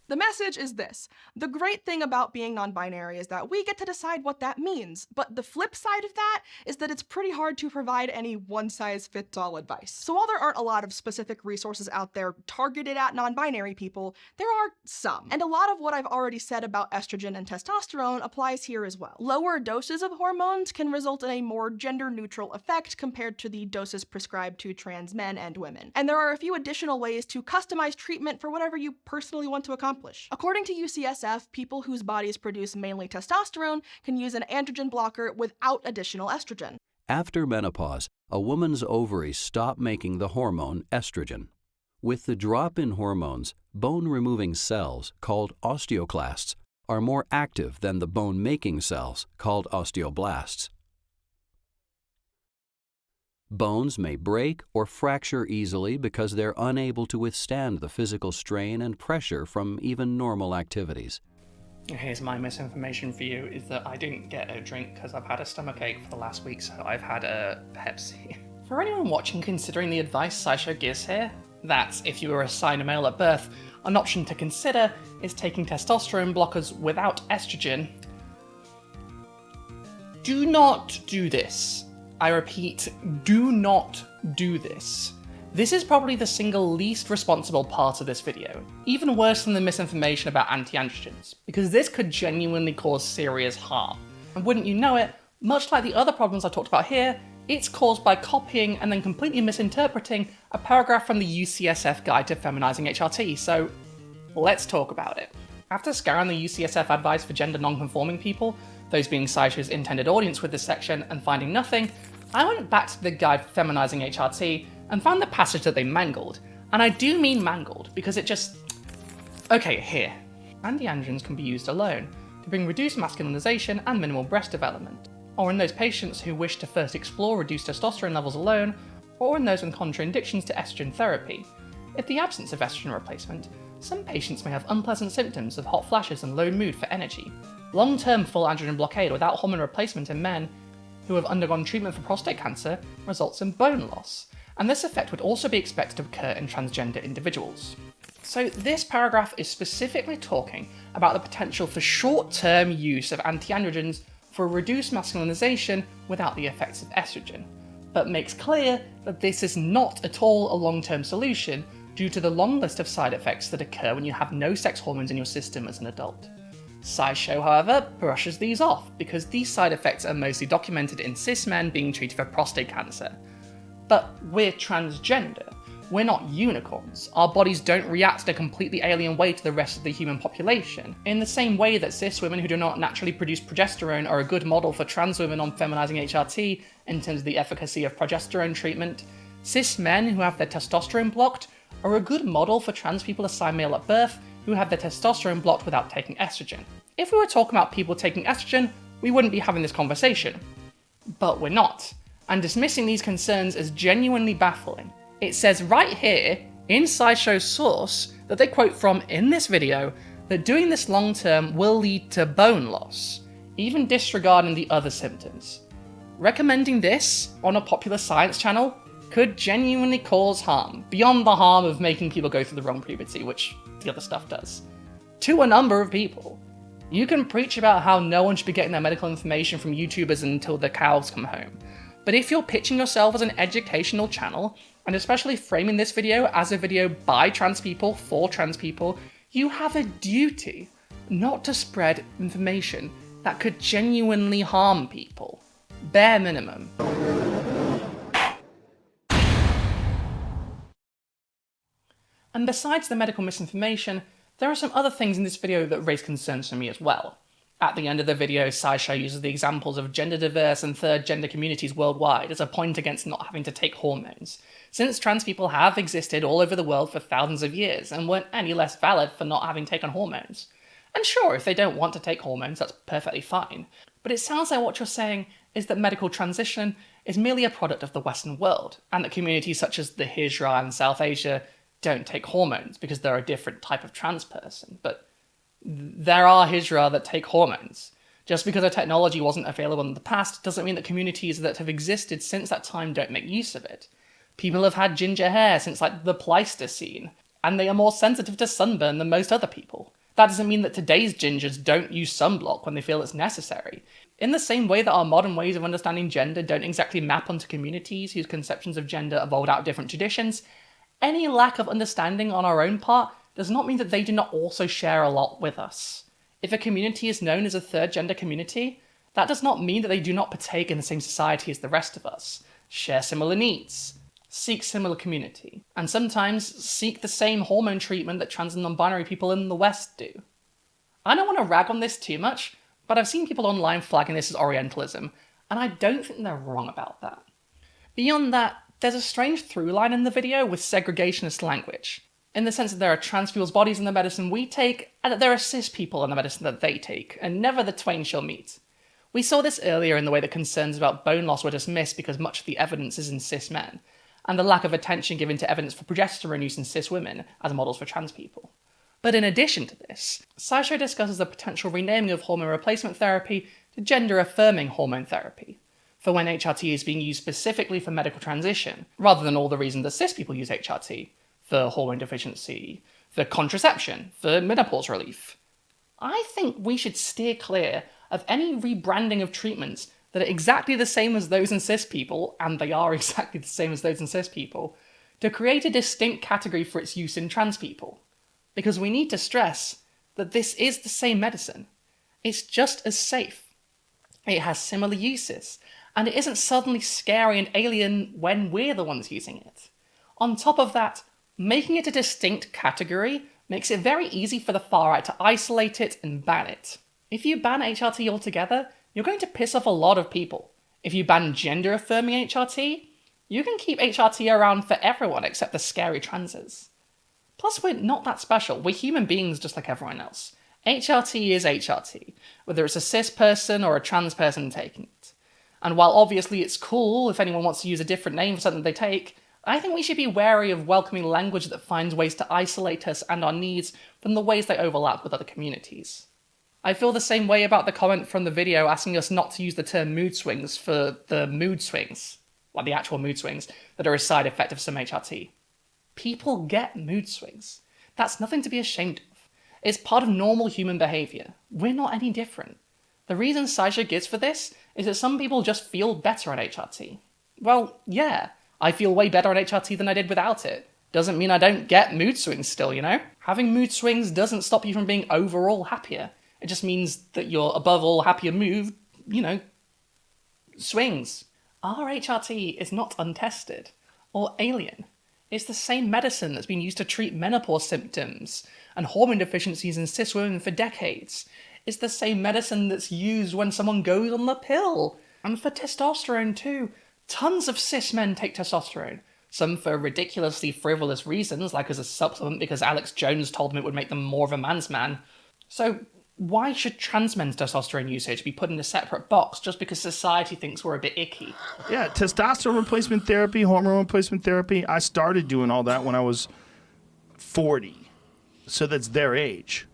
The message is this. The great thing about being non-binary is that we get to decide what that means, but the flip side of that is that it's pretty hard to provide any one-size-fits-all advice. So while there aren't a lot of specific resources out there targeted at non-binary people, there are some. And a lot of what I've already said about estrogen and testosterone applies here as well. Lower doses of hormones can result in a more gender-neutral effect compared to the doses prescribed to trans men and women. And there are a few additional ways to customize treatment for whatever you personally want to accomplish. According to UCSF, people whose bodies produce mainly testosterone can use an androgen blocker without additional estrogen. After menopause, a woman's ovaries stop making the hormone estrogen. With the drop in hormones, bone-removing cells, called osteoclasts, are more active than the bone-making cells, called osteoblasts. Bones may break or fracture easily because they're unable to withstand the physical strain and pressure from even normal activities. Here's my misinformation for you, is that I didn't get a drink because I've had a stomachache for the last week, so I've had a Pepsi. For anyone watching considering the advice SciShow gives here, that if you were assigned a male at birth, an option to consider is taking testosterone blockers without estrogen, do not do this. I repeat, do not do this. This is probably the single least responsible part of this video, even worse than the misinformation about anti-androgens, because this could genuinely cause serious harm. And wouldn't you know it, much like the other problems I talked about here, it's caused by copying and then completely misinterpreting a paragraph from the UCSF Guide to Feminizing HRT, so let's talk about it. After scouring the UCSF advice for gender non-conforming people, those being SciShow's intended audience with this section, and finding nothing, I went back to the Guide for Feminizing HRT and found the passage that they mangled. And I do mean mangled, because it just... Okay, here. Anti-androgens can be used alone to bring reduced masculinization and minimal breast development, or in those patients who wish to first explore reduced testosterone levels alone, or in those with contraindications to estrogen therapy. In the absence of estrogen replacement, some patients may have unpleasant symptoms of hot flashes and low mood for energy. Long-term full androgen blockade without hormone replacement in men who have undergone treatment for prostate cancer results in bone loss, and this effect would also be expected to occur in transgender individuals. So this paragraph is specifically talking about the potential for short-term use of anti-androgens for reduced masculinization without the effects of estrogen, but makes clear that this is not at all a long-term solution due to the long list of side effects that occur when you have no sex hormones in your system as an adult. SciShow, however, brushes these off because these side effects are mostly documented in cis men being treated for prostate cancer. But we're transgender. We're not unicorns. Our bodies don't react in a completely alien way to the rest of the human population. In the same way that cis women who do not naturally produce progesterone are a good model for trans women on feminizing HRT in terms of the efficacy of progesterone treatment, cis men who have their testosterone blocked are a good model for trans people assigned male at birth who have their testosterone blocked without taking estrogen. If we were talking about people taking estrogen, we wouldn't be having this conversation. But we're not, and dismissing these concerns is genuinely baffling. It says right here, in SciShow's source, that they quote from in this video, that doing this long term will lead to bone loss, even disregarding the other symptoms. Recommending this on a popular science channel could genuinely cause harm, beyond the harm of making people go through the wrong puberty, which the other stuff does, to a number of people. You can preach about how no one should be getting their medical information from YouTubers until the cows come home, but if you're pitching yourself as an educational channel, and especially framing this video as a video by trans people for trans people, you have a duty not to spread information that could genuinely harm people. Bare minimum. And besides the medical misinformation, there are some other things in this video that raise concerns for me as well. At the end of the video, SciShow uses the examples of gender diverse and third gender communities worldwide as a point against not having to take hormones, since trans people have existed all over the world for thousands of years and weren't any less valid for not having taken hormones. And sure, if they don't want to take hormones, that's perfectly fine, but it sounds like what you're saying is that medical transition is merely a product of the Western world, and that communities such as the Hijra and South Asia don't take hormones because they're a different type of trans person, but there are Hijra that take hormones. Just because a technology wasn't available in the past doesn't mean that communities that have existed since that time don't make use of it. People have had ginger hair since like the Pleistocene, and they are more sensitive to sunburn than most other people. That doesn't mean that today's gingers don't use sunblock when they feel it's necessary. In the same way that our modern ways of understanding gender don't exactly map onto communities whose conceptions of gender evolved out of different traditions, any lack of understanding on our own part does not mean that they do not also share a lot with us. If a community is known as a third gender community, that does not mean that they do not partake in the same society as the rest of us, share similar needs, seek similar community, and sometimes seek the same hormone treatment that trans and non-binary people in the West do. I don't want to rag on this too much, but I've seen people online flagging this as Orientalism, and I don't think they're wrong about that. Beyond that, there's a strange through line in the video with segregationist language, in the sense that there are trans people's bodies in the medicine we take, and that there are cis people in the medicine that they take, and never the twain shall meet. We saw this earlier in the way that concerns about bone loss were dismissed because much of the evidence is in cis men, and the lack of attention given to evidence for progesterone use in cis women as models for trans people. But in addition to this, SciShow discusses the potential renaming of hormone replacement therapy to gender-affirming hormone therapy, for when HRT is being used specifically for medical transition, rather than all the reasons that cis people use HRT, for hormone deficiency, for contraception, for menopause relief. I think we should steer clear of any rebranding of treatments that are exactly the same as those in cis people, and they are exactly the same as those in cis people, to create a distinct category for its use in trans people. Because we need to stress that this is the same medicine. It's just as safe. It has similar uses, and it isn't suddenly scary and alien when we're the ones using it. On top of that, making it a distinct category makes it very easy for the far right to isolate it and ban it. If you ban HRT altogether, you're going to piss off a lot of people. If you ban gender-affirming HRT, you can keep HRT around for everyone except the scary transes. Plus, we're not that special. We're human beings just like everyone else. HRT is HRT, whether it's a cis person or a trans person taking it. And while obviously it's cool if anyone wants to use a different name for something they take, I think we should be wary of welcoming language that finds ways to isolate us and our needs from the ways they overlap with other communities. I feel the same way about the comment from the video asking us not to use the term mood swings for the mood swings, like the actual mood swings, that are a side effect of some HRT. People get mood swings. That's nothing to be ashamed of. It's part of normal human behaviour. We're not any different. The reason SciShow gives for this is that some people just feel better on HRT. Well, yeah, I feel way better on HRT than I did without it. Doesn't mean I don't get mood swings still, you know? Having mood swings doesn't stop you from being overall happier. It just means that your above all happier mood, swings. Our HRT is not untested or alien. It's the same medicine that's been used to treat menopause symptoms and hormone deficiencies in cis women for decades. It's the same medicine that's used when someone goes on the pill. And for testosterone too. Tons of cis men take testosterone. Some for ridiculously frivolous reasons, like as a supplement because Alex Jones told them it would make them more of a man's man. So why should trans men's testosterone usage be put in a separate box just because society thinks we're a bit icky? Yeah, testosterone replacement therapy, hormone replacement therapy. I started doing all that when I was 40. So that's their age.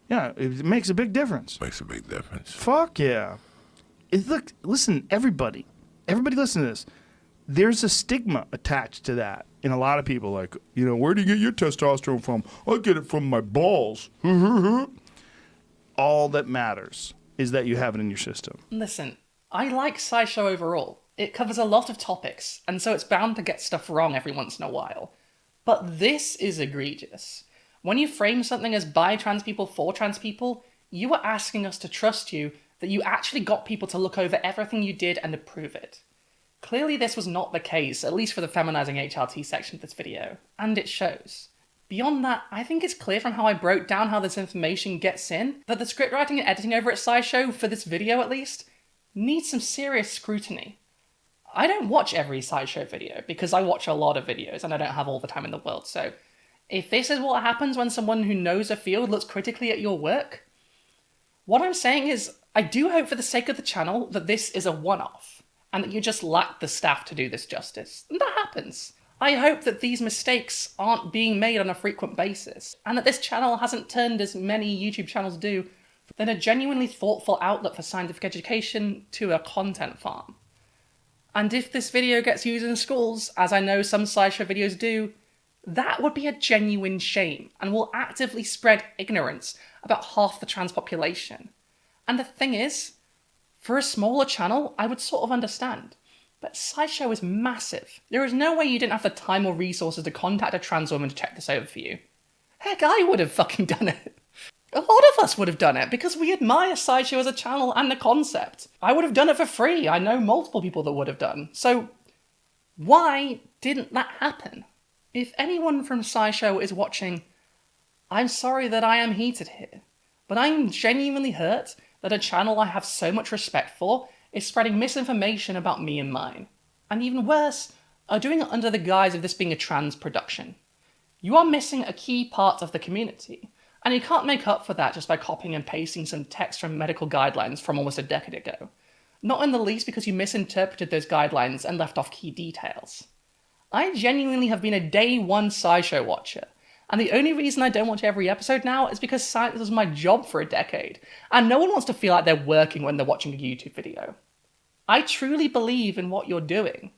Yeah, it makes a big difference. Makes a big difference. Fuck yeah. Look, listen, everybody listen to this. There's a stigma attached to that in a lot of people. Like, where do you get your testosterone from? I get it from my balls. All that matters is that you have it in your system. Listen, I like SciShow overall. It covers a lot of topics, and so it's bound to get stuff wrong every once in a while. But this is egregious. When you frame something as by trans people for trans people, you are asking us to trust you that you actually got people to look over everything you did and approve it. Clearly this was not the case, at least for the feminizing HRT section of this video, and it shows. Beyond that, I think it's clear from how I broke down how this information gets in, that the scriptwriting and editing over at SciShow, for this video at least, needs some serious scrutiny. I don't watch every SciShow video, because I watch a lot of videos and I don't have all the time in the world, so if this is what happens when someone who knows a field looks critically at your work, what I'm saying is, I do hope for the sake of the channel that this is a one-off, and that you just lack the staff to do this justice. And that happens. I hope that these mistakes aren't being made on a frequent basis, and that this channel hasn't turned, as many YouTube channels do, from a genuinely thoughtful outlet for scientific education to a content farm. And if this video gets used in schools, as I know some SciShow videos do, that would be a genuine shame, and will actively spread ignorance about half the trans population. And the thing is, for a smaller channel, I would sort of understand. But SciShow is massive. There is no way you didn't have the time or resources to contact a trans woman to check this over for you. Heck, I would have fucking done it. A lot of us would have done it because we admire SciShow as a channel and the concept. I would have done it for free. I know multiple people that would have done. So why didn't that happen? If anyone from SciShow is watching, I'm sorry that I am heated here, but I am genuinely hurt that a channel I have so much respect for is spreading misinformation about me and mine. And even worse, are doing it under the guise of this being a trans production. You are missing a key part of the community, and you can't make up for that just by copying and pasting some text from medical guidelines from almost a decade ago. Not in the least because you misinterpreted those guidelines and left off key details. I genuinely have been a day one SciShow watcher, and the only reason I don't watch every episode now is because science was my job for a decade, and no one wants to feel like they're working when they're watching a YouTube video. I truly believe in what you're doing,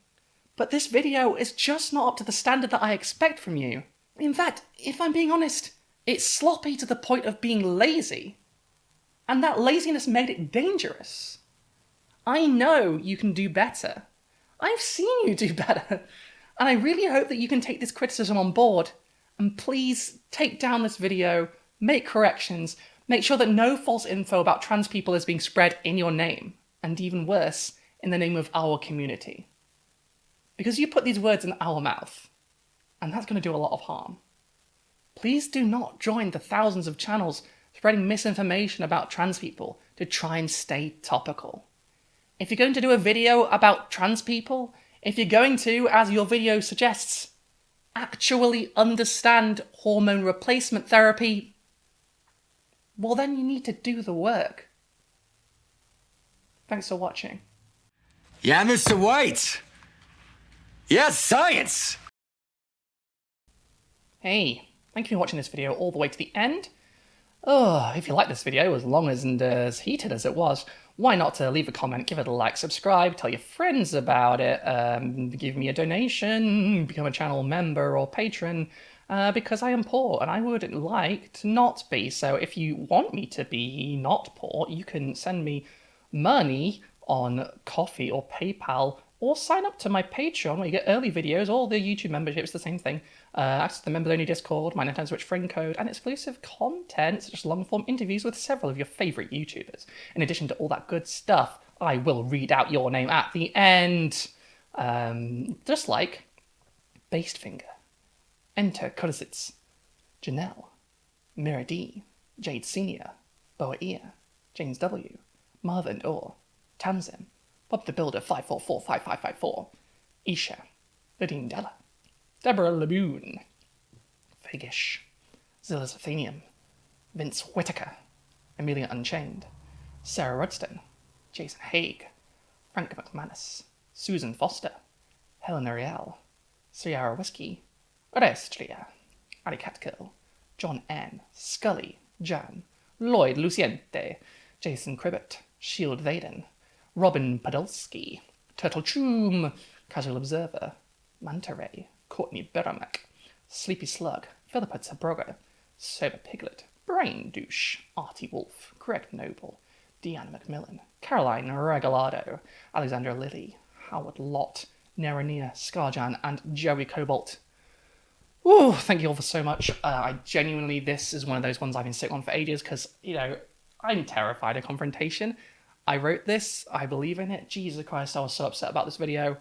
but this video is just not up to the standard that I expect from you. In fact, if I'm being honest, it's sloppy to the point of being lazy, and that laziness made it dangerous. I know you can do better. I've seen you do better, and I really hope that you can take this criticism on board. And please take down this video, make corrections, make sure that no false info about trans people is being spread in your name. And even worse, in the name of our community. Because you put these words in our mouth, and that's going to do a lot of harm. Please do not join the thousands of channels spreading misinformation about trans people to try and stay topical. If you're going to do a video about trans people, if you're going to, as your video suggests, actually understand hormone replacement therapy, well then you need to do the work. Thanks for watching. Yeah, Mr. White. Yes, science. Hey, thank you for watching this video all the way to the end. Oh, if you like this video, as long as and as heated as it was, why not leave a comment, give it a like, subscribe, tell your friends about it, give me a donation, become a channel member or patron, because I am poor and I would like to not be. So if you want me to be not poor, you can send me money on Coffee or PayPal, or sign up to my Patreon where you get early videos, all the YouTube memberships, the same thing. Access to the members-only Discord, my Nintendo Switch friend code, and exclusive content, such as long-form interviews with several of your favourite YouTubers. In addition to all that good stuff, I will read out your name at the end. Just like Based Finger, Enter Kurzgesagt, Janelle, Mira D, Jade Senior, Boa Ear, James W, Marvin Orr, Tamsin, Bob the Builder 5445554, Isha, Nadine Della, Deborah Laboon, Fagish, Zillas Athenium, Vince Whitaker, Amelia Unchained, Sarah Rudstone, Jason Haig, Frank McManus, Susan Foster, Helen Ariel, Sierra Whiskey, Orestria, Ali Catkill, John N, Scully, Jan, Lloyd Luciente, Jason Cribbett, Shield Vaden, Robin Podolsky, Turtle Choom, Casual Observer, Manta Ray, Courtney Beramek, Sleepy Slug, Philippa Tabroga, Sober Piglet, Brain Douche, Artie Wolf, Greg Noble, Deanna McMillan, Caroline Regalado, Alexandra Lilly, Howard Lott, Nerania, Scarjan, and Joey Cobalt. Ooh, thank you all for so much. I genuinely, this is one of those ones I've been sitting on for ages because, you know, I'm terrified of confrontation. I wrote this, I believe in it. Jesus Christ, I was so upset about this video.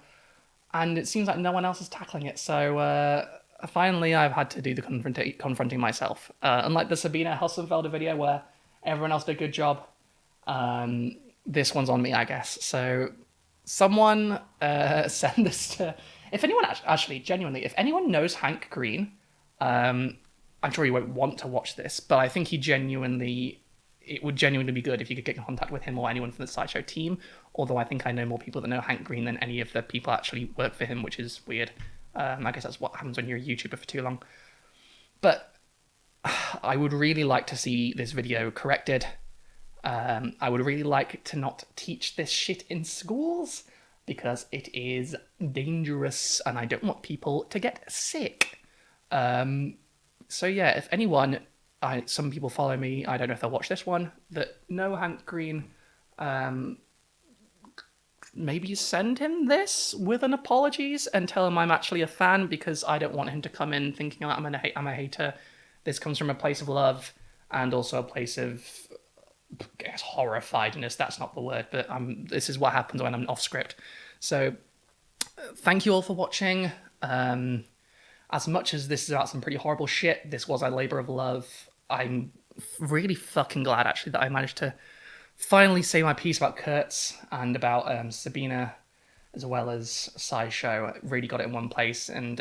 And it seems like no one else is tackling it, so finally I've had to do the confronting myself. Unlike the Sabine Hossenfelder video where everyone else did a good job, this one's on me, I guess. So someone send this to... If anyone actually, genuinely, if anyone knows Hank Green, I'm sure you won't want to watch this, but I think it would genuinely be good if you could get in contact with him or anyone from the SciShow team, although I think I know more people that know Hank Green than any of the people actually work for him, which is weird. I guess that's what happens when you're a YouTuber for too long. But I would really like to see this video corrected. I would really like to not teach this shit in schools, because it is dangerous and I don't want people to get sick. So yeah, if anyone... some people follow me, I don't know if they'll watch this one, that know Hank Green, maybe send him this with an apologies and tell him I'm actually a fan, because I don't want him to come in thinking I'm a hater. This comes from a place of love and also a place of, I guess, horrifiedness. That's not the word, but this is what happens when I'm off script. So thank you all for watching. As much as this is about some pretty horrible shit, this was a labor of love. I'm really fucking glad, actually, that I managed to finally say my piece about Kurtz and about Sabina, as well as SciShow. I really got it in one place, and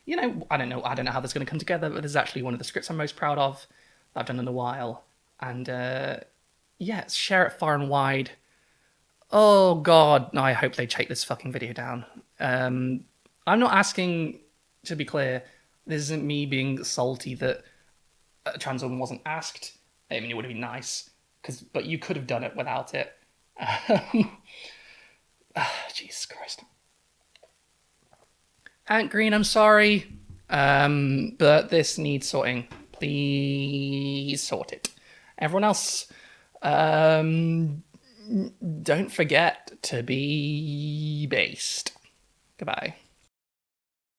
you know, I don't know how this is going to come together, but this is actually one of the scripts I'm most proud of that I've done in a while. And yeah, share it far and wide. Oh god, I hope they take this fucking video down. I'm not asking, to be clear, this isn't me being salty that a trans woman wasn't asked. I mean, it would have been nice, but you could have done it without it. Jesus Christ. Hank Green, I'm sorry, but this needs sorting. Please sort it. Everyone else, don't forget to be based. Goodbye.